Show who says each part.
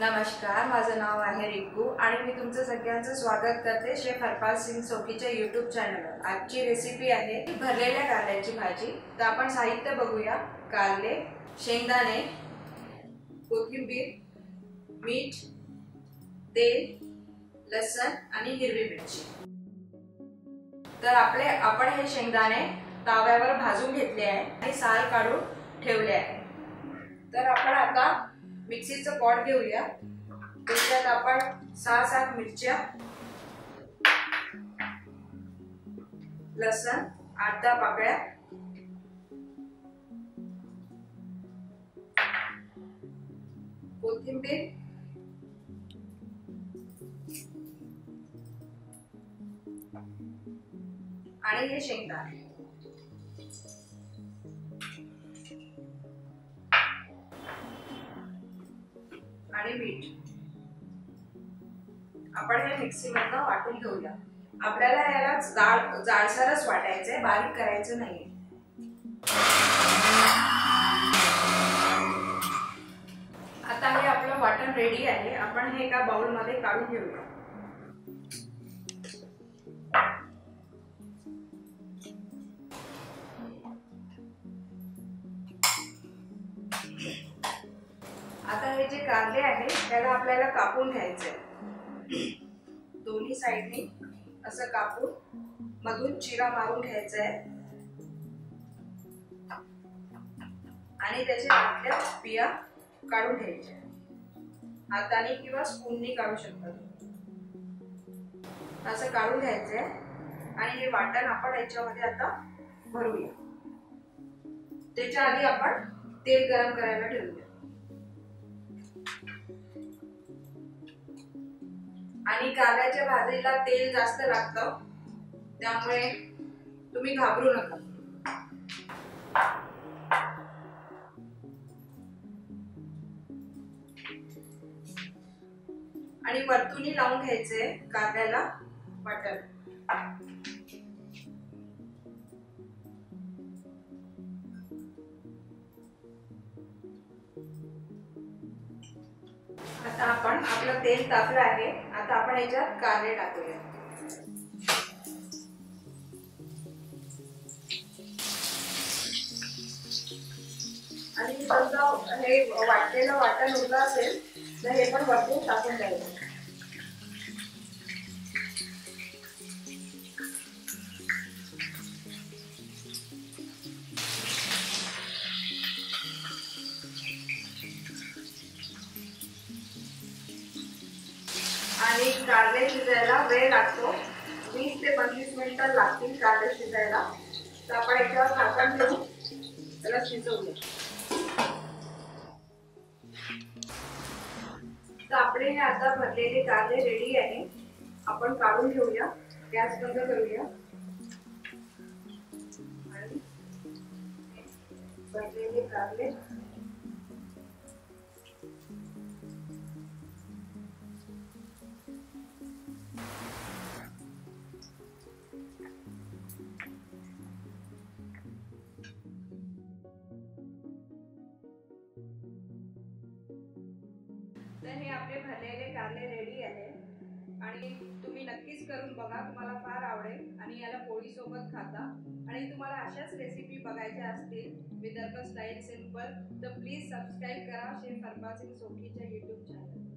Speaker 1: नमस्कार, माझं नाव आहे रिंकू आणि मी तुमचं सगळ्यांचं स्वागत करते शेफ हरपाल सिंग सोकीच्या यूट्यूब चॅनलवर। आजची रेसिपी आहे भरलेल्या कारल्याची भाजी। तर आपण साहित्य बघूया। कारले, शेंगदाणे, कोथिंबीर, मीठ, तेल, लसण आणि हिरवी मिरची। तर आपण हे शेंगदाणे तव्यावर भाजून घेतले आहे आणि साल काढून ठेवले आहे। तर आपण आता मिक्सीचं पॉट घेऊया। त्याच्यात आपण 6-7 मिरच्या, लसण 8-10 पाकळ्या, कोथिंबीर, आणि हे शेंगदाणे आणि मीठ आपण हे मिक्सी मधनं वाटून घेऊया। आपल्याला याला जाडसरच वाटायचंय, बारीक करायचं नाही। आता हे आपलं वाटण रेडी आहे। आपण हे एका बाउल मध्ये काढून घेऊया। आता हे जे कारले आहे त्याला आपल्याला कापून घ्यायचंय। दोन्ही साइडनी असं कापून मधून चिरा मारून घ्यायचा आहे आणि त्याच्या आतल्या बिया काढून घ्यायच्या। हाताने किंवा स्पूननी काढू शकता। असं काढून घ्यायचंय आणि हे वाटण आपण याच्यामध्ये आता भरूया। त्याच्या आधी आपण तेल गरम करायला ठेवूया आणि कारल्याच्या भाजीला तेल जास्त लागतं, त्यामुळे तुम्ही घाबरू नका। आणि वरतून लावून घ्यायचे कारल्याला बटर। आता आपलं तेल तापलं आहे। आता आपण याच्यात कारले टाकूया आणि समजा हे वाटलेलं वाटण उरलं असेल तर हे पण वरतून टाकून द्यायचं। आणि कारले शिजायला वेळ लागतो, 20 ते 25 मिनिटं लागतील कारले शिजायला। तर आपण याच्यावर झाकण ठेवून त्याला शिजवूया। तर आपले हे आता भरलेले कारले रेडी आहे। आपण काढून घेऊया, गॅस बंद करूया आणि भरलेले कारले तर हे आपले भरलेले कारले रेडी आहे आणि तुम्ही नक्कीच करून बघा, तुम्हाला फार आवडेल आणि याला पोळी सोबत खाता। आणि तुम्हाला अशाच रेसिपी बघायच्या असतील विदर्भ स्टाईल सिंपल तर प्लीज सबस्क्राइब करा शेफ हरपाल सिंग सोकीच्या यूट्यूब चॅनल।